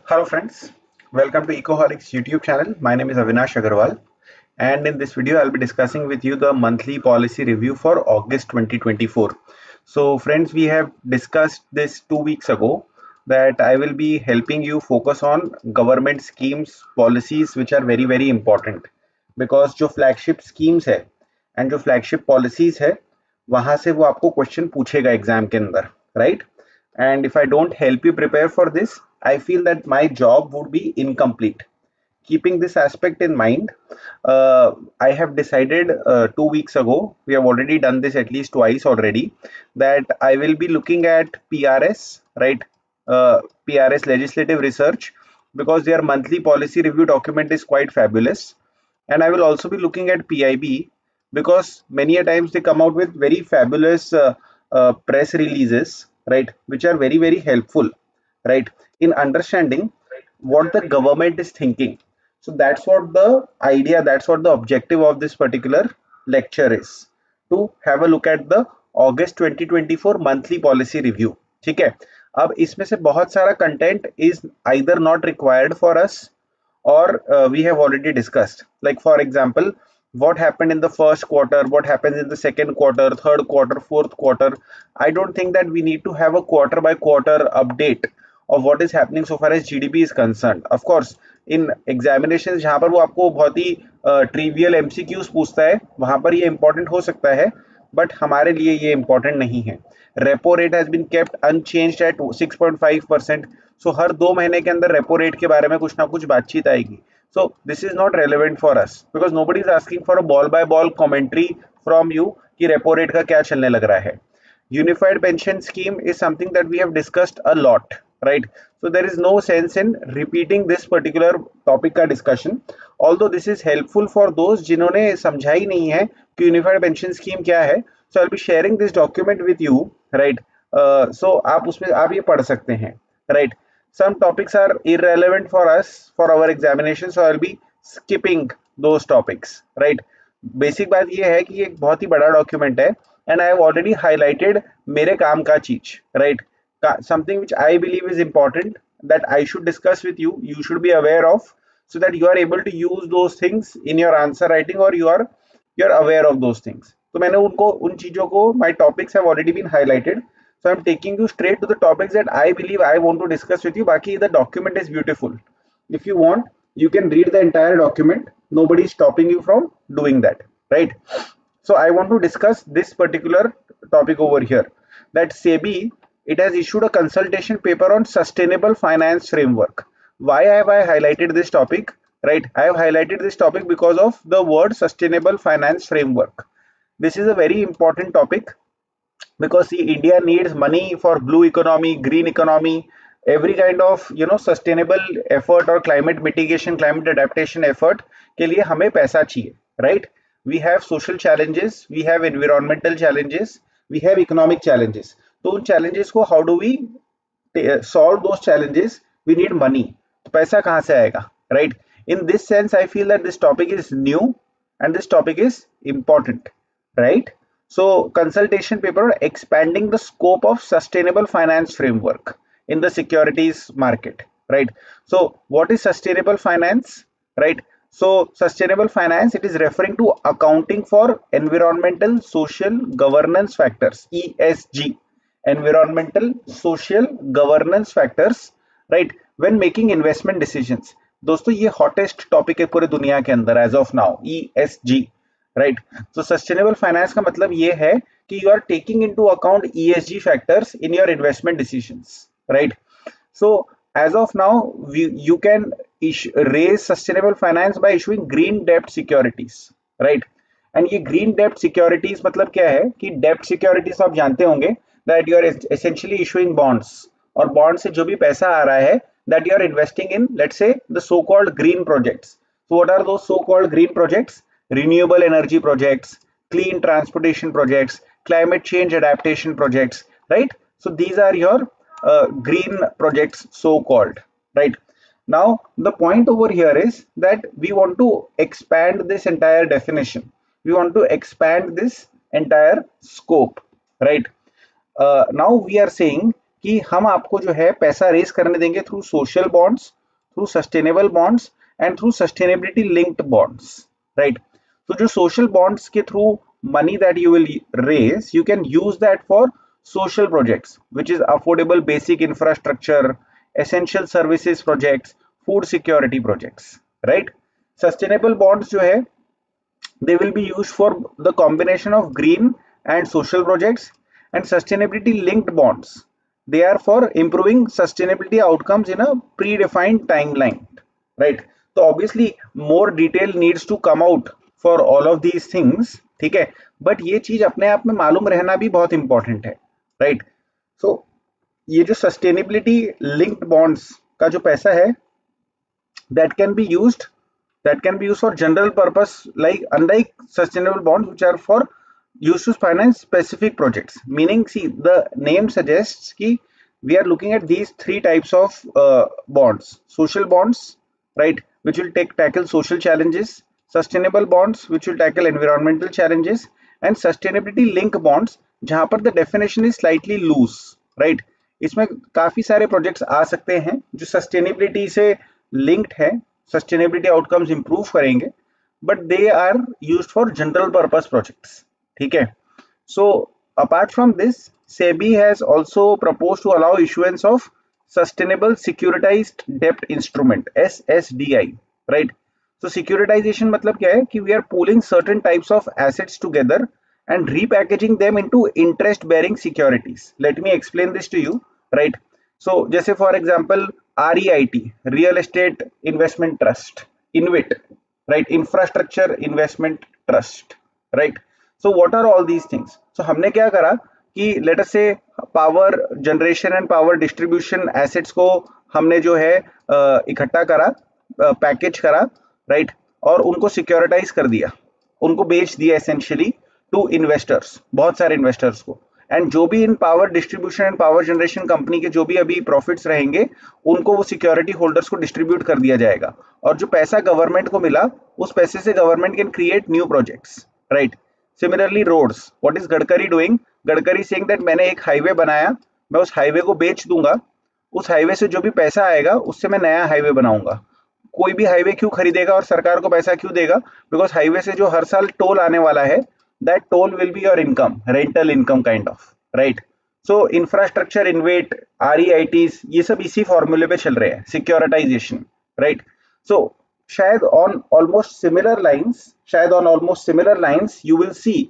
Hello friends, welcome to Ecoholics YouTube channel. My name is Avinash Agarwal, and in this video I'll be discussing with you the monthly policy review for August 2024. So friends, we have discussed this 2 weeks ago that I will be helping you focus on government schemes, policies which are very important because जो flagship schemes है and जो flagship policies है वहां से वो आपको question पूछेगा exam के अंदर, right? And if I don't help you prepare for this, I feel that my job would be incomplete. Keeping this aspect in mind, I have decided 2 weeks ago, we have already done this at least twice already, that I will be looking at PRS, right? PRS legislative research, because their monthly policy review document is quite fabulous. And I will also be looking at PIB because many a times they come out with very fabulous press releases, right, which are very helpful, right, in understanding what the government is thinking. So that's what the idea, that's what the objective of this particular lecture is, to have a look at the August 2024 monthly policy review. ठीक है, अब इसमें से बहुत सारा content is either not required for us or we have already discussed. Like for example, what happened in the first quarter, what happens in the second quarter, third quarter, fourth quarter. I don't think that we need to have a quarter by quarter update of what is happening so far as GDP is concerned. Of course, in examinations जहाँ पर वो आपको बहुत ही trivial MCQs पूछता है, वहाँ पर ये important हो सकता है, but हमारे लिए ये important नहीं है. Repo rate has been kept unchanged at 6.5%. So हर 2 महीने के अंदर रेपो रेट के बारे में कुछ ना कुछ बातचीत आएगी. So this is not relevant for us because nobody is asking for a ball by ball commentary from you कि रेपो रेट का क्या चलने लग रहा है. Unified pension scheme is something that we have discussed a lot, right? So there is no sense in repeating this particular topic का discussion. Although this is helpful for those जिन्होंने समझा ही नहीं है कि unified pension scheme क्या है. So I'll be sharing this document with you, right? So आप उसमें आप ये पढ़ सकते हैं, right? Some topics are irrelevant for us for our examination, so I'll be skipping those topics, right? Basic बात ये है कि ये एक बहुत ही बड़ा document है and I have already highlighted मेरे काम का चीज, right? Something which I believe is important that I should discuss with you, you should be aware of, so that you are able to use those things in your answer writing or you're aware of those things. तो मैंने उनको उन चीजों को my topics have already been highlighted. So I'm taking you straight to the topics that I believe I want to discuss with you. Baki, the document is beautiful. If you want, you can read the entire document. Nobody is stopping you from doing that, right? So I want to discuss this particular topic over here. That SEBI, it has issued a consultation paper on sustainable finance framework. Why have I highlighted this topic? Right, I have highlighted this topic because of the word sustainable finance framework. This is a very important topic because see, India needs money for blue economy, green economy, every kind of sustainable effort or climate mitigation, climate adaptation effort के लिए हमें पैसा चाहिए, right? We have social challenges, we have environmental challenges, we have economic challenges. तो उन challenges को how do we solve those challenges? We need money. तो पैसा कहाँ से आएगा, right? In this sense, I feel that this topic is new and this topic is important, right? So consultation paper expanding the scope of sustainable finance framework in the securities market, right? So what is sustainable finance, right? So sustainable finance, it is referring to accounting for environmental, social, governance factors, ESG, environmental, social, governance factors, right, when making investment decisions. दोस्तों ये hottest topic है पूरे दुनिया के अंदर as of now, ESG, right? तो sustainable finance का मतलब ये है कि you are taking into account ESG factors in your investment decisions, right? So as of now you can raise sustainable finance by issuing green debt securities, right? And ये green debt securities मतलब क्या है कि debt securities आप जानते होंगे that you are essentially issuing bonds, और bond से जो भी पैसा आ रहा है that you are investing in, let's say, the so-called green projects. So what are those so-called green projects? Renewable energy projects, clean transportation projects, climate change adaptation projects, right? So these are your green projects so-called, right? Now the point over here is that we want to expand this entire definition, we want to expand this entire scope, right? Now we are saying कि हम आपको जो है पैसा raise करने देंगे through social bonds through sustainable bonds and through sustainability linked bonds, right? So जो social bonds के through money that you will raise, you can use that for social projects, which is affordable basic infrastructure, essential services projects, food security projects, right? Sustainable bonds जो है, they will be used for the combination of green and social projects, and sustainability linked bonds, they are for improving sustainability outcomes in a predefined timeline, right? So obviously more detail needs to come out for all of these things, ठीक है, but ये चीज अपने आप में मालूम रहना भी बहुत इंपॉर्टेंट है, राइट? सो ये जो सस्टेनेबिलिटी लिंक्ड बॉन्ड्स का जो पैसा है, that can be used for general purpose, like unlike sustainable bonds which are for used to finance specific projects. Meaning, see, the name suggests ki we are looking at these three types of bonds: social bonds, right, which will tackle social challenges; sustainable bonds, which will tackle environmental challenges; and sustainability link bonds, जहां पर the definition is slightly loose, right? इसमें काफी सारे projects आ सकते हैं जो sustainability से linked है, सस्टेनेबिलिटी आउटकम्स इंप्रूव करेंगे, but they are used for general purpose projects, ठीक है? So apart from this, SEBI has also proposed to allow issuance of sustainable securitised डेब्ट instrument, SSDI, right? So securitisation मतलब क्या है कि we are pooling certain types of assets together and repackaging them into interest bearing securities. Let me explain this to you, right? So जैसे for example REIT, Real Estate Investment Trust, INVIT, right, Infrastructure Investment Trust, right? So what are all these things? So हमने क्या करा कि let us say power generation and power distribution assets को हमने जो है इकट्ठा करा, पैकेज करा, right, और उनको सिक्योरिटाइज कर दिया, उनको बेच दिया essentially टू इन्वेस्टर्स, बहुत सारे इन्वेस्टर्स को, एंड जो भी in power distribution and power generation company के जो भी अभी प्रॉफिट्स रहेंगे उनको वो सिक्योरिटी होल्डर्स को डिस्ट्रीब्यूट कर दिया जाएगा, और जो पैसा गवर्नमेंट को मिला उस पैसे से government can create new projects, right? Similarly roads, what is Gadkari doing? Gadkari saying that मैंने एक हाईवे बनाया, मैं उस हाईवे को बेच दूंगा, उस हाईवे से जो भी पैसा आएगा उससे मैं नया हाईवे बनाऊंगा। कोई भी हाईवे क्यों खरीदेगा और सरकार को पैसा क्यों देगा? बिकॉज हाईवे से जो हर साल टोल आने वाला है, that toll will be your income, rental income kind of, right? So infrastructure, INVIT, REITs, ये सब इसी फॉर्मूले पे चल रहे हैं, सिक्योरिटाइजेशन, right? So शायद on almost similar lines you will see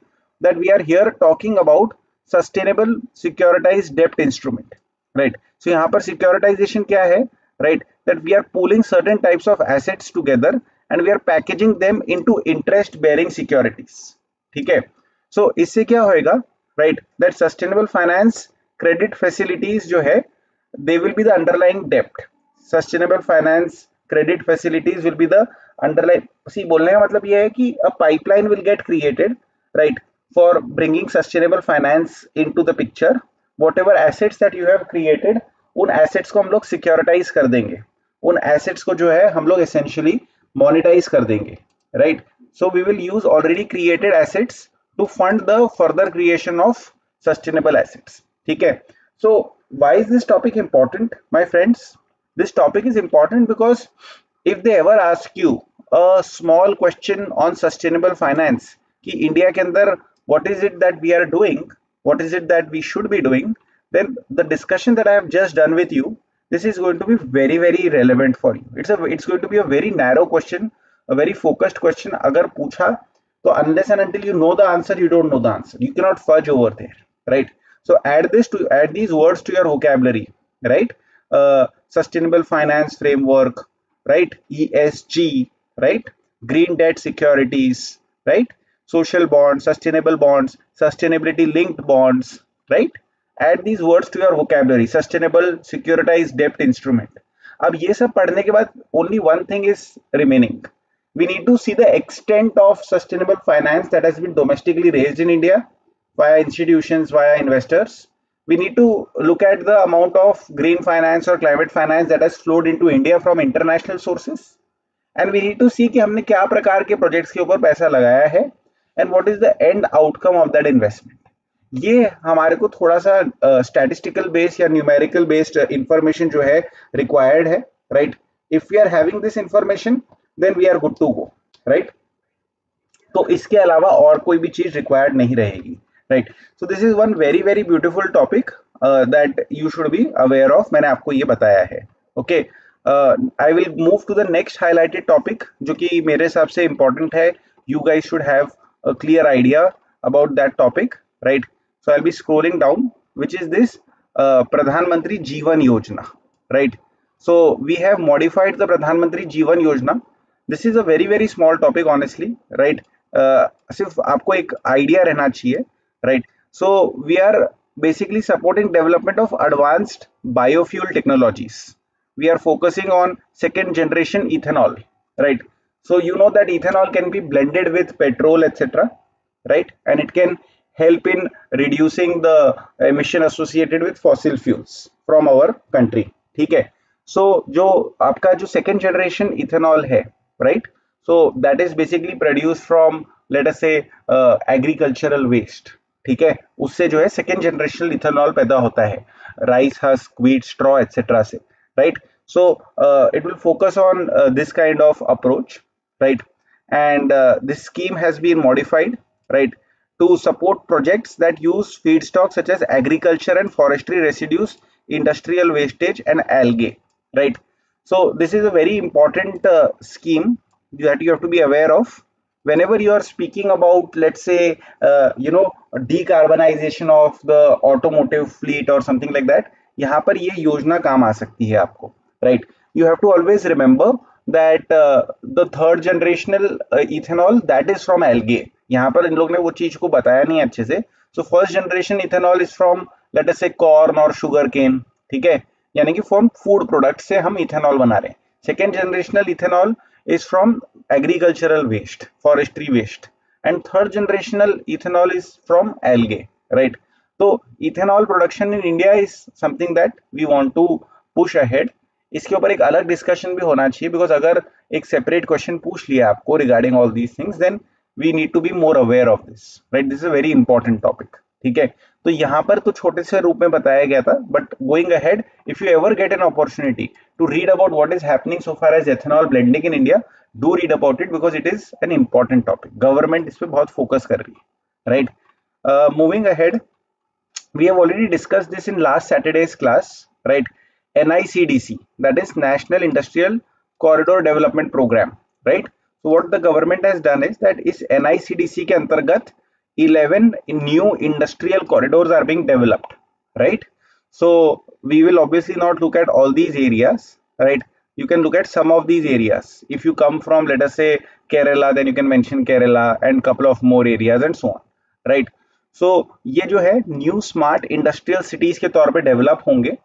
that we are here talking about sustainable securitized debt instrument, right? So यहाँ पर securitization क्या है, right? That we are pooling certain types of assets together and we are packaging them into interest bearing securities, ठीक है? सो इससे क्या होएगा, right, that sustainable finance credit facilities जो है, they will be the underlying डेप्ट। Sustainable finance credit facilities will be the underlying, सी बोलने का मतलब ये है कि a pipeline will get created, right, for bringing sustainable finance into the picture. Whatever assets that you have created, उन assets को हम लोग सिक्योरिटाइज कर देंगे, उन एसेट्स को जो है हम लोग एसेंशियली मोनेटाइज कर देंगे, right? So we will use already created assets to fund the further creation of sustainable assets, ठीक है? So why is this topic important, my friends? This topic is important because if they ever ask you a small question on sustainable finance कि India के अंदर what is it that we are doing, what is it that we should be doing, then the discussion that I have just done with you, this is going to be very very relevant for you. It's going to be a very narrow question, a very focused question. अगर पूछा तो unless and until you know the answer, you don't know the answer. You cannot fudge over there, right? So add these words to your vocabulary, right? Sustainable finance framework, right? ESG, right? Green debt securities, right? Social bonds, sustainable bonds, sustainability linked bonds, right? Add these words to your vocabulary. Sustainable securitized debt instrument. अब ये सब पढ़ने के बाद only one thing is remaining. We need to see the extent of sustainable finance that has been domestically raised in India via institutions, via investors. We need to look at the amount of green finance or climate finance that has flowed into India from international sources. And we need to see कि हमने क्या प्रकार के projects के ऊपर पैसा लगाया है and what is the end outcome of that investment. ये हमारे को थोड़ा सा statistical based या numerical based information जो है required है, right? If we are having this information, then we are good to go, right? तो इसके अलावा और कोई भी चीज रिक्वायर्ड नहीं रहेगी, right? So this is one very very beautiful topic that you should be aware of, मैंने आपको ये बताया है, okay? I will move to the next highlighted topic, जो कि मेरे हिसाब से इंपॉर्टेंट है. You guys should have a clear idea about that topic, right? So I will be scrolling down, which is this Pradhan Mantri Jeevan Yojana, right? So we have modified the Pradhan Mantri Jeevan Yojana. This is a very very small topic honestly, right? सिर्फ आपको एक idea रहना चाहिए, right? So we are basically supporting development of advanced biofuel technologies. We are focusing on second generation ethanol, right? So you know that ethanol can be blended with petrol, etc., right? And it can help in reducing the emission associated with fossil fuels from our country, ठीक है? So जो आपका जो second generation ethanol है, right? So that is basically produced from, let us say, agricultural waste, ठीक है? उससे जो है second generation ethanol पैदा होता है rice husk, wheat straw, etc. से, right? So it will focus on this kind of approach, right? And this scheme has been modified, right, to support projects that use feedstock such as agriculture and forestry residues, industrial wastage, and algae, right? So this is a very important scheme that you have to be aware of whenever you are speaking about, let's say, decarbonization of the automotive fleet or something like that. यहाँ पर ये योजना काम आ सकती है आपको, right? You have to always remember that the third generational ethanol, that is from algae. यहाँ पर इन लोग ने वो चीज को बताया नहीं अच्छे से. So first generation ethanol is from, let us से, कॉर्न और शुगर केन, ठीक है? यानी कि फ्रॉम फूड प्रोडक्ट से हम इथेनॉल बना रहे हैं. Second generational ethanol is from agricultural waste, forestry waste, and third generational ethanol is from algae, right? So ethanol production in India is something that we want to push ahead. इसके ऊपर एक अलग discussion भी होना चाहिए, because अगर एक separate question पूछ लिया आपको regarding all these things, then we need to be more aware of this, right? This is a very important topic, ठीक है? तो यहाँ पर तो छोटे से रूप में बताया गया था, but going ahead, if you ever get an opportunity to read about what is happening so far as ethanol blending in India, do read about it because it is an important topic. Government इस पे बहुत focus कर रही है, right? Moving ahead, we have already discussed this in last Saturday's class, right? NICDC, that is National Industrial Corridor Development Program, right? So what the government has done is that इस NICDC के अंतर्गत 11 new industrial corridors are being developed, right? So we will obviously not look at all these areas, right? You can look at some of these areas. If you come from, let us say, Kerala, then you can mention Kerala and couple of more areas and so on, right? So ये जो है new smart industrial cities के तौर पे develop होंगे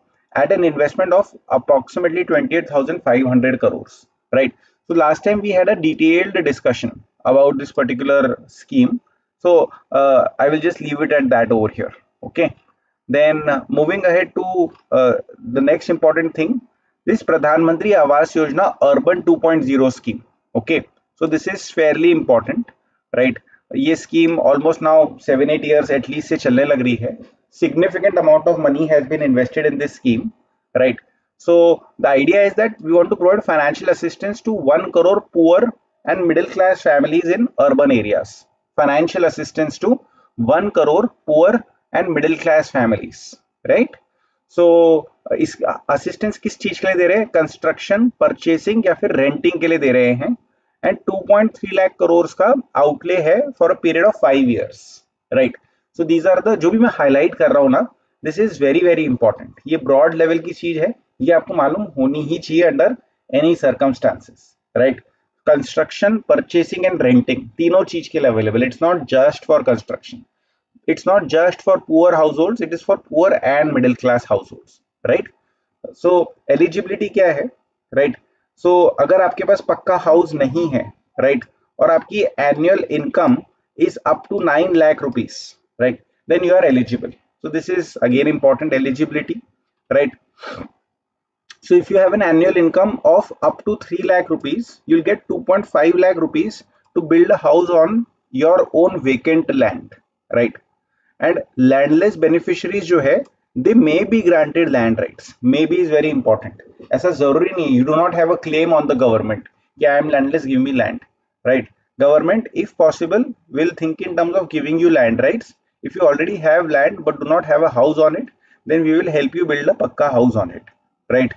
at an investment of approximately 28,500 crores, right? So last time we had a detailed discussion about this particular scheme. So I will just leave it at that over here, okay? Then moving ahead to the next important thing, this Pradhan Mantri Awas Yojana Urban 2.0 scheme, okay? So this is fairly important, right? ये scheme almost now 7-8 years at least से चलने लग रही है. Significant amount of money has been invested in this scheme, right? So the idea is that we want to provide financial assistance to 1 crore poor and middle class families in urban areas. Financial assistance to 1 crore poor and middle class families, right? So इस assistance किस चीज के लिए दे रहे हैं? Construction, purchasing या फिर renting के लिए दे रहे हैं. एंड 2.3 लाख करोड़ का आउटले है for a period of 5 years, right? So these are the, जो भी मैं हाईलाइट कर रहा हूँ ना, this is very very important. ये ब्रॉड लेवल की चीज है, ये आपको मालूम होनी ही चाहिए under any circumstances, right? Construction, purchasing and renting, तीनों चीज के लिए available. It's not just for construction, it's not just for poor households, it is for poor and middle class households, right? So eligibility क्या है, right? So अगर आपके पास पक्का house नहीं है, right, और आपकी annual income is up to 9 lakh rupees, right, then you are eligible. So this is again important, eligibility, right? So if you have an annual income of up to 3 lakh rupees, you'll get 2.5 lakh rupees to build a house on your own vacant land, right? And landless beneficiaries जो है, they may be granted land rights. Maybe is very important. ऐसा जरूरी नहीं, you do not have a claim on the government कि I am landless, give me land, right? Government, if possible, will think in terms of giving you land rights. If you already have land but do not have a house on it, then we will help you build a pakka house on it, right?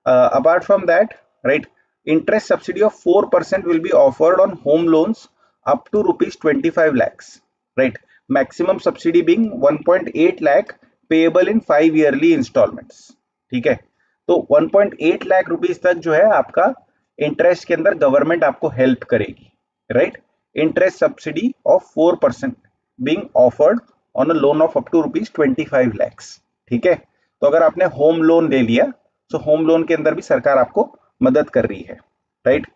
Apart from that, right, interest subsidy of 4% will be offered on home loans up to rupees 25 lakhs, right? Maximum subsidy being 1.8 lakh payable in 5 yearly installments. ठीक है, तो 1.8 lakh rupees तक जो है आपका interest के अंदर government आपको हेल्प करेगी, right? Interest subsidy of 4% being offered on a loan of up to rupees 25 lakhs. ठीक है, तो अगर आपने होम लोन ले लिया तो होम लोन के अंदर भी सरकार आपको मदद कर रही है, राइट?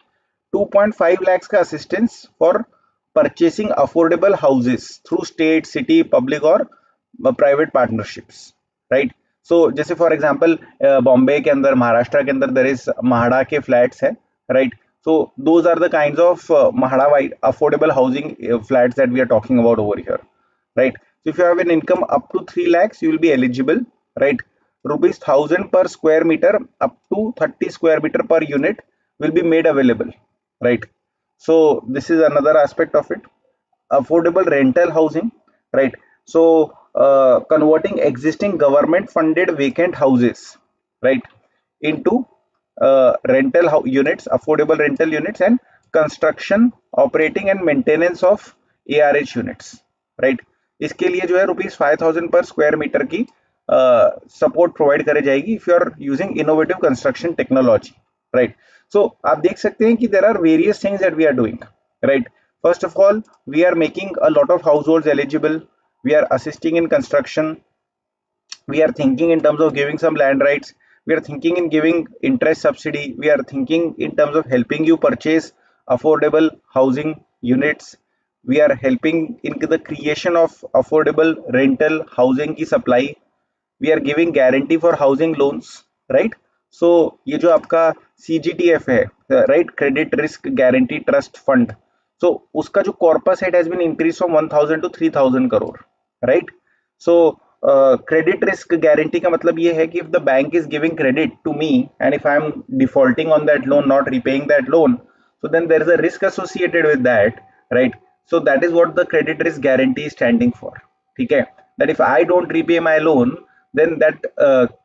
2.5 lakhs का assistance for purchasing affordable houses through state, city, public और प्राइवेट पार्टनरशिप्स, राइट? सो जैसे फॉर एग्जांपल बॉम्बे के अंदर, महाराष्ट्र के अंदर देयर इज महाड़ा के फ्लैट्स है, right? So those are the kinds of MHADA wide affordable housing flats that we are talking about over here, right? So if you have an income up to 3 lakhs, you will be eligible, right? Rupees 1000 per square meter up to 30 square meter per unit will be made available, right? So this is another aspect of it. Affordable rental housing, right? So converting existing government funded vacant houses, right, into units, affordable rental units, and construction, operating and maintenance of ARH units, right? इसके लिए जो है rupees 5000 per square metre की support provide करे जाएगी if you are using innovative construction technology, right? So आप देख सकते हैं कि there are various things that we are doing, right? First of all, we are making a lot of households eligible, we are assisting in construction, we are thinking in terms of giving some land rights, we are thinking in giving interest subsidy, we are thinking in terms of helping you purchase affordable housing units, we are helping in the creation of affordable rental housing की supply, we are giving guarantee for housing loans, right? So ये जो आपका CGTF है, right, credit risk guarantee trust fund, so उसका जो corpus है, it has been increased from 1000 to 3000 crore, right? So credit risk guarantee का मतलब ये है कि if the bank is giving credit to me and if I am defaulting on that loan, not repaying that loan, so then there is a risk associated with that, right? So that is what the credit risk guarantee is standing for, ठीक है? That if I don't repay my loan, then that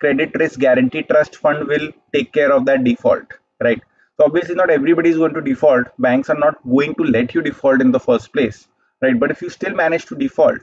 credit risk guarantee trust fund will take care of that default, right? So obviously not everybody is going to default, banks are not going to let you default in the first place, right? But if you still manage to default,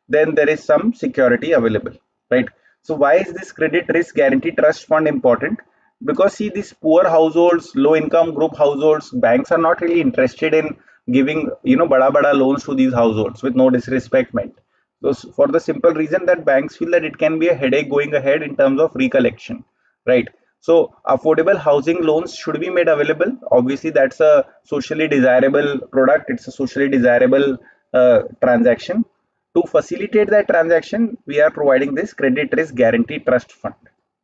then there is some security available, right? So why is this credit risk guarantee trust fund important? Because see, these poor households, low income group households, banks are not really interested in giving, you know, bada loans to these households, with no disrespect meant. So for the simple reason that banks feel that it can be a headache going ahead in terms of recollection, right? So affordable housing loans should be made available. Obviously that's a socially desirable product, it's a socially desirable transaction. To facilitate that transaction, we are providing this credit risk guarantee trust fund,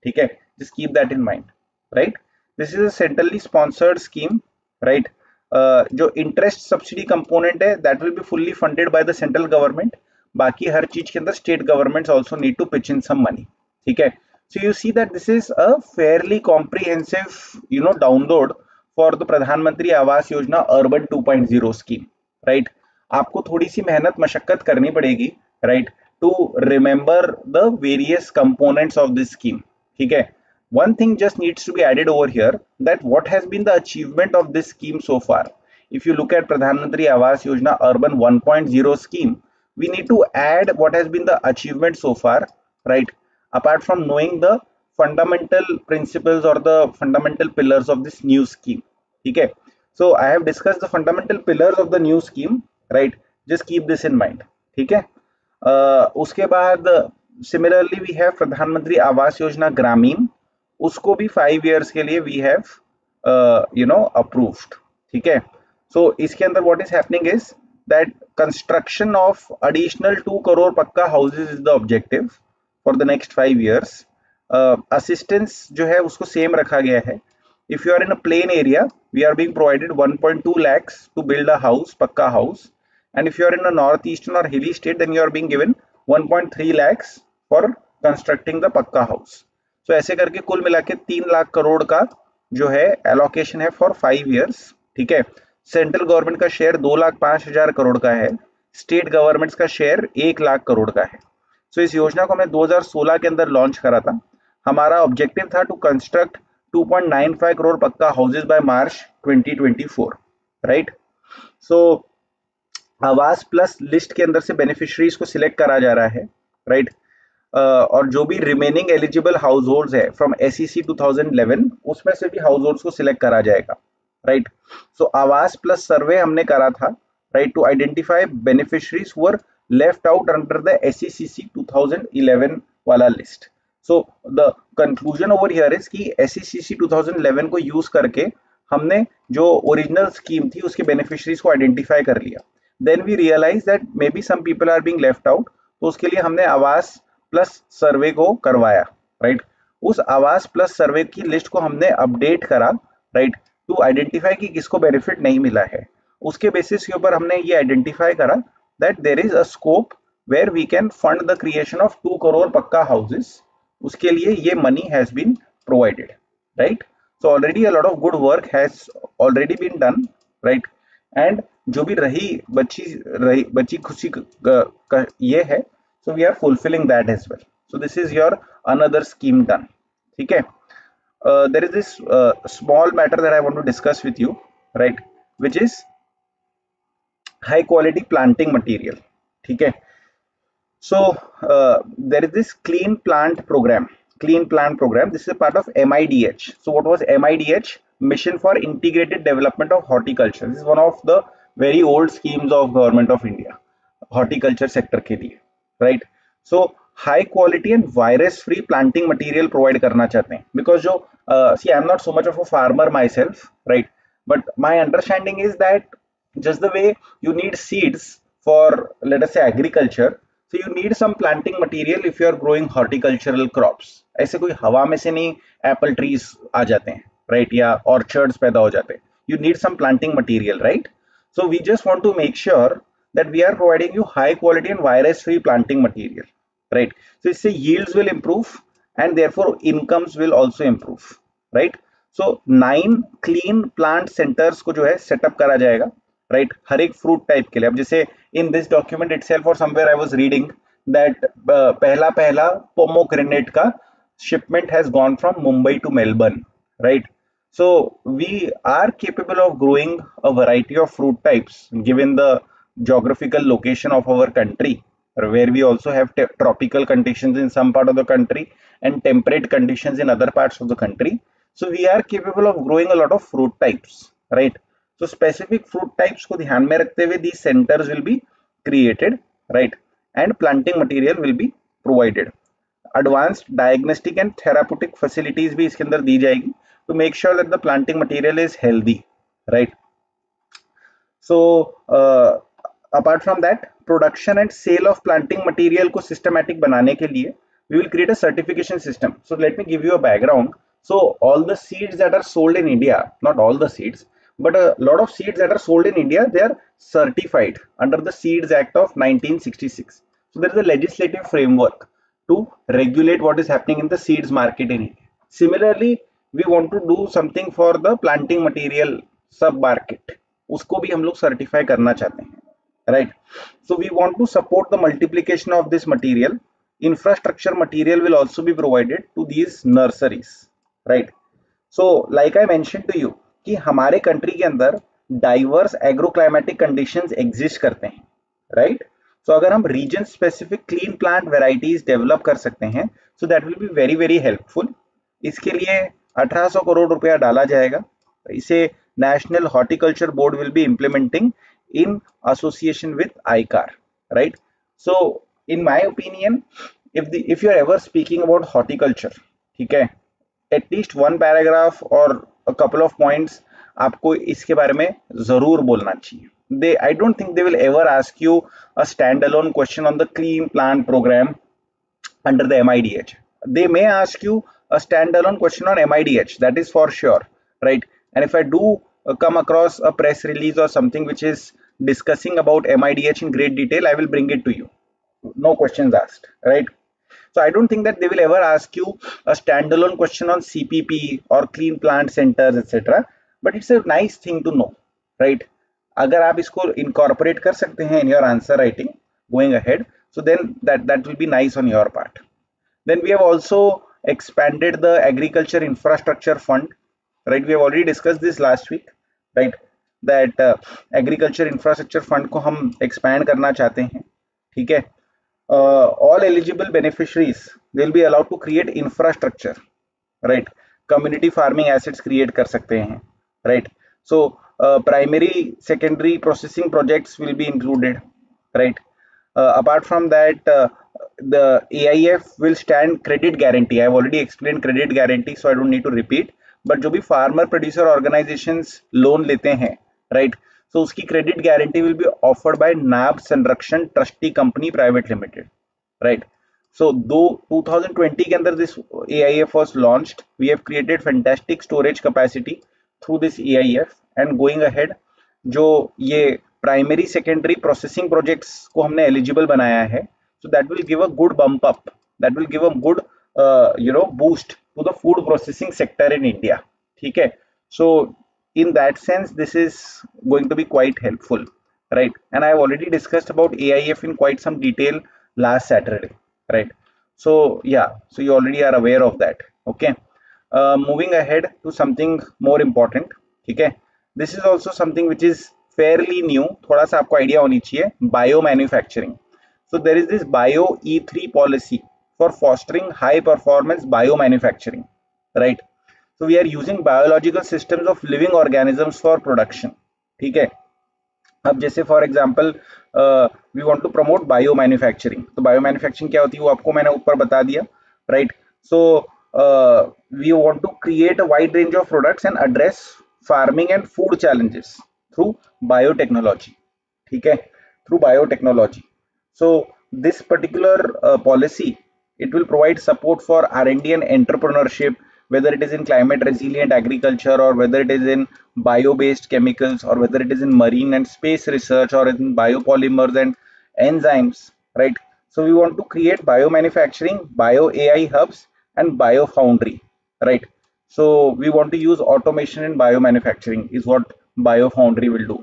ठीक है? Just keep that in mind, right? This is a centrally sponsored scheme, right? जो interest subsidy component है, that will be fully funded by the central government. बाकी हर चीज के अंदर state governments also need to pitch in some money, ठीक है? So you see that this is a fairly comprehensive, you know, download for the Pradhan Mantri Awas Yojana Urban 2.0 scheme, right? आपको थोड़ी सी मेहनत मशक्कत करनी पड़ेगी, right, to remember the various components of this scheme, ठीक है? One thing just needs to be added over here, that what has been the achievement of this scheme so far. If you look at Pradhan Mantri Awas Yojana urban 1.0 scheme, we need to add what has been the achievement so far, right? Apart from knowing the fundamental principles or the fundamental pillars of this new scheme, ठीक है? So I have discussed the fundamental pillars of the new scheme, right? Just keep this in mind, ठीक है? उसके बाद similarly we have प्रधानमंत्री आवास योजना ग्रामीण, उसको भी 5 years के लिए we have you know approved, ठीक है? So इसके अंदर what is happening is that construction of additional 2 crore पक्का houses is the objective for the next 5 years. Assistance जो है उसको same रखा गया है. If you are in a plain area, we are being provided 1.2 lakhs to build a house, pakka house. And if you are in a northeastern or hilly state, then you are being given 1.3 lakhs for constructing the पक्का house. तो ऐसे करके कुल मिला के 3 लाख करोड़ का जो है एलोकेशन है फॉर 5 ईयर्स। ठीक है, सेंट्रल गवर्नमेंट का शेयर 2,05,000 करोड़ का है, स्टेट गवर्नमेंट्स का शेयर 1 लाख करोड़ का है। सो इस योजना को हमने 2016 के अंदर लॉन्च करा था। हमारा ऑब्जेक्टिव था टू कंस्ट्रक्ट 2.95 करोड़ पक्का हाउसेज बाय मार्च 2024, राइट। सो आवास प्लस लिस्ट के अंदर से बेनिफिशरीज को सिलेक्ट करा जा रहा है, राइट। और जो भी रिमेनिंग एलिजिबल हाउस होल्ड्स है फ्रॉम एसईसी 2011 उसमें से भी हाउस होल्ड्स को सिलेक्ट करा जाएगा, राइट। सो आवास प्लस सर्वे हमने करा था, right, to identify beneficiaries who were left out under the SEC 2011 वाला list. So the conclusion over here is कि एसईसी 2011 को यूज करके हमने जो ओरिजिनल स्कीम थी उसके बेनिफिशरीज को आइडेंटिफाई कर लिया। Then we realise that maybe some people are being left out, तो उसके लिए हमने आवास प्लस सर्वे को करवाया, राइट। उस आवास प्लस सर्वे की लिस्ट को हमने अपडेट करा, राइट, टू आइडेंटिफाई कि किसको बेनिफिट नहीं मिला है। उसके बेसिस के ऊपर हमने ये आइडेंटिफाई करा that there is a scope where we can fund the creation of 2 crore pucca houses. उसके लिए ये money has been provided, right. So already a lot of good work has already been done, right. And जो भी बची खुशी ये है, so we are fulfilling that as well. So this is your another scheme done. ठीक है, there is this small matter that I want to discuss with you, right, which is high quality planting material. ठीक है, so there is this clean plant program. This is a part of MIDH. So what was MIDH? Mission for Integrated Development of Horticulture. This is one of the very old schemes of Government of India, horticulture sector के लिए, right. So high quality and virus free planting material provide करना चाहते हैं, because जो see I am not so much of a farmer myself, right, but my understanding is that just the way you need seeds for, let us say, agriculture, so you need some planting material if you are growing horticultural crops. ऐसे कोई हवा में से नहीं apple trees आ जाते हैं, right, या orchards पैदा हो जाते हैं. You need some planting material, right? So we just want to make sure that we are providing you high quality and virus free planting material, right? So इससे yields will improve and therefore incomes will also improve, right? So 9 clean plant centers को जो है setup करा जाएगा, right? हर एक fruit type के लिए. अब जैसे in this document itself or somewhere I was reading that पहला pomegranate का shipment has gone from Mumbai to Melbourne, right? So we are capable of growing a variety of fruit types given the geographical location of our country, where we also have tropical conditions in some part of the country and temperate conditions in other parts of the country. So we are capable of growing a lot of fruit types, right? So specific fruit types को ध्यान में रखते हुए these centers will be created, right? And planting material will be provided. Advanced diagnostic and therapeutic facilities भी इसके अंदर दी जाएगी to make sure that the planting material is healthy, right? So apart from that, production and sale of planting material को systematic बनाने के लिए we will create a certification system. So let me give you a background. So all the seeds that are sold in India, not all the seeds, but a lot of seeds that are sold in India, they are certified under the Seeds Act of 1966. So there is a legislative framework to regulate what is happening in the seeds market in India. Similarly, we want to do something for the planting material sub market. उसको भी हम लोग certify करना चाहते हैं, right? So we want to support the multiplication of this material. Infrastructure material will also be provided to these nurseries, right? So like I mentioned to you कि हमारे country के अंदर diverse agroclimatic conditions exist करते हैं, right? So अगर हम region specific clean plant varieties develop कर सकते हैं, so that will be very very helpful. इसके लिए 1800 करोड़ रुपया डाला जाएगा. इसे national horticulture board will be implementing in association with ICAR, right? So in my opinion, if you are ever speaking about horticulture, ठीक है, एटलीस्ट वन पैराग्राफ और a couple of points आपको इसके बारे में जरूर बोलना चाहिए. I don't think they will ever ask you a standalone question on the clean plant program under the MIDH. They may ask you a standalone question on MIDH, that is for sure, right? And if I do come across a press release or something which is discussing about MIDH in great detail, I will bring it to you. No questions asked, right? So I don't think that they will ever ask you a standalone question on CPP or clean plant centers etc, but it's a nice thing to know, right? अगर आप इसको incorporate कर सकते हैं in your answer writing going ahead, so then that will be nice on your part. Then we have also expanded the agriculture infrastructure fund, right? We have already discussed this last week, right? That agriculture infrastructure fund को हम expand करना चाहते हैं, ठीक है? All eligible beneficiaries will be allowed to create infrastructure, right? Community farming assets create कर सकते हैं, right? So primary secondary processing projects will be included, right? Apart from that, the AIF will stand credit guarantee. I have already explained credit guarantee, so I don't need to repeat. But जो भी farmer producer organizations loan लेते हैं, right? So उसकी credit guarantee will be offered by NAB Sanrakshan Trustee Company Private Limited, right? So though 2020 के अंदर this AIF was launched, we have created fantastic storage capacity through this AIF, and going ahead जो ये primary secondary processing projects को हमने eligible बनाया है, so that will give a good bump up, that will give a good boost to the food processing sector in India, ठीक है? So in that sense this is going to be quite helpful, right? And I have already discussed about AIF in quite some detail last Saturday, right? So yeah, so you already are aware of that, okay? Moving ahead to something more important, ठीक है? This is also something which is fairly new, थोड़ा सा आपको idea होनी चाहिए, bio manufacturing. So there is this bio E3 policy for fostering high performance bio manufacturing, right? So we are using biological systems of living organisms for production, ठीक है? अब जैसे for example we want to promote bio manufacturing, तो bio manufacturing क्या होती है वो आपको मैंने ऊपर बता दिया, right? So we want to create a wide range of products and address farming and food challenges through biotechnology, ठीक है? Through biotechnology. So this particular policy, it will provide support for R&D and entrepreneurship, whether it is in climate resilient agriculture or whether it is in bio based chemicals or whether it is in marine and space research or in biopolymers and enzymes, right? So we want to create bio manufacturing, bio AI hubs and bio foundry, right? So we want to use automation in bio manufacturing is what bio foundry will do.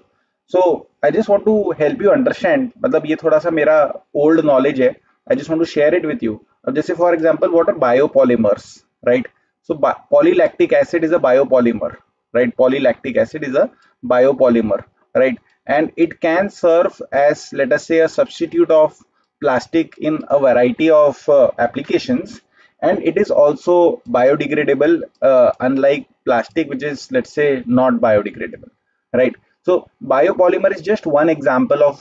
So I just want to help you understand, मतलब ये थोड़ा सा मेरा old knowledge है, I just want to share it with you. अब जैसे for example, what are biopolymers, right? So polylactic acid is a biopolymer, right? Polylactic acid is a biopolymer, right? And it can serve as, let us say, a substitute of plastic in a variety of applications, and it is also biodegradable, unlike plastic, which is, let's say, not biodegradable, right? So biopolymer is just one example of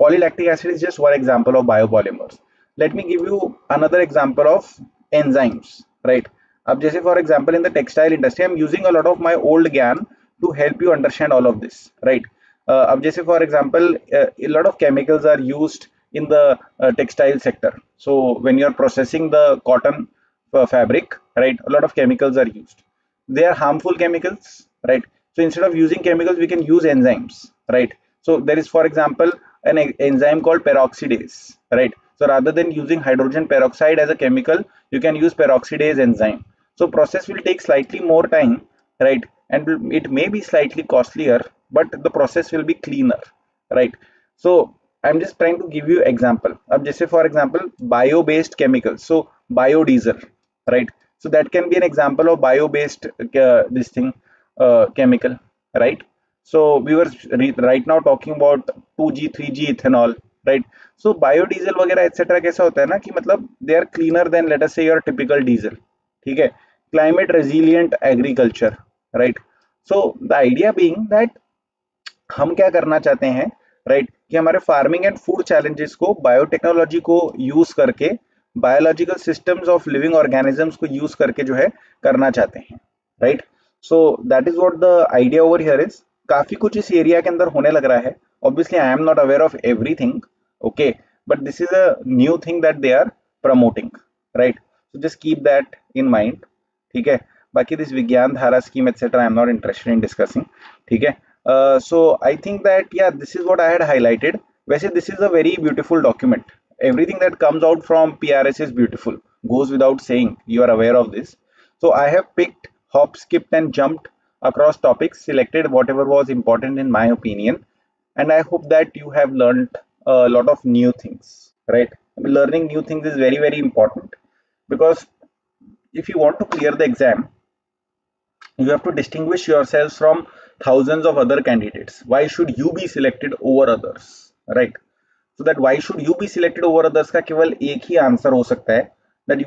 polylactic acid is just one example of biopolymers. Let me give you another example of enzymes, right? अब जैसे for example in the textile industry, I'm using a lot of my old ज्ञान to help you understand all of this, right? अब जैसे for example, a lot of chemicals are used in the textile sector. So when you're processing the cotton fabric, right, a lot of chemicals are used. They are harmful chemicals, right? So instead of using chemicals, we can use enzymes, right? So there is, for example, an enzyme called peroxidase, right? So rather than using hydrogen peroxide as a chemical, you can use peroxidase enzyme. So process will take slightly more time, right? And it may be slightly costlier, but the process will be cleaner, right? So I'm just trying to give you example. अब जैसे for example, bio-based chemicals. So biodiesel, right? So that can be an example of bio-based this thing. Chemical, right? So we were right now talking about 2G 3G ethanol, right? So biodiesel वगैरह etc कैसा होता है ना कि मतलब they are cleaner than, let us say, your typical diesel, ठीक है? Climate resilient agriculture, right? So the idea being that हम क्या करना चाहते हैं, right? कि हमारे फार्मिंग एंड फूड चैलेंजेस को बायोटेक्नोलॉजी को यूज करके, biological systems of living organisms को यूज करके जो है करना चाहते हैं, right? So that is what the idea over here is. काफी कुछ इस एरिया के अंदर होने लग रहा है. Obviously I am not aware of everything, okay, but this is a new thing that they are promoting, right? So just keep that in mind, ठीक है? बाकी this विज्ञान धारा scheme etc I am not interested in discussing, ठीक है? So I think that yeah, this is what I had highlighted. वैसे this is a very beautiful document. everything that comes out from PRS is beautiful, goes without saying, you are aware of this. So I have picked, hop, skipped and jumped across topics, selected whatever was important in my opinion, and I hope that you have learned a lot of new things, right? Learning new things is very, very important, because if you want to clear the exam, you have to distinguish yourselves from thousands of other candidates. Why should you be selected over others, right? So that why should you be selected over others का केवल एक ही answer हो सकता है, that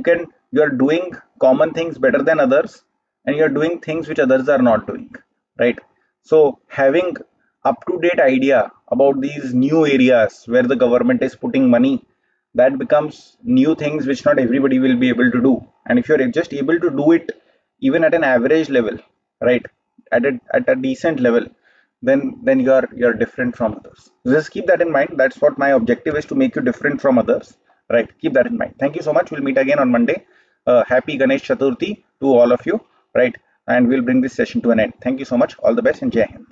you are doing common things better than others, and you are doing things which others are not doing, right? So having up to date idea about these new areas where the government is putting money, that becomes new things which not everybody will be able to do. And if you're just able to do it even at an average level, right, at a decent level, then you're different from others. Just keep that in mind. That's what my objective is, to make you different from others, right? Keep that in mind. Thank you so much. We'll meet again on Monday. Happy Ganesh Chaturthi to all of you, right? And we'll bring this session to an end. Thank you so much. All the best and Jai Hind.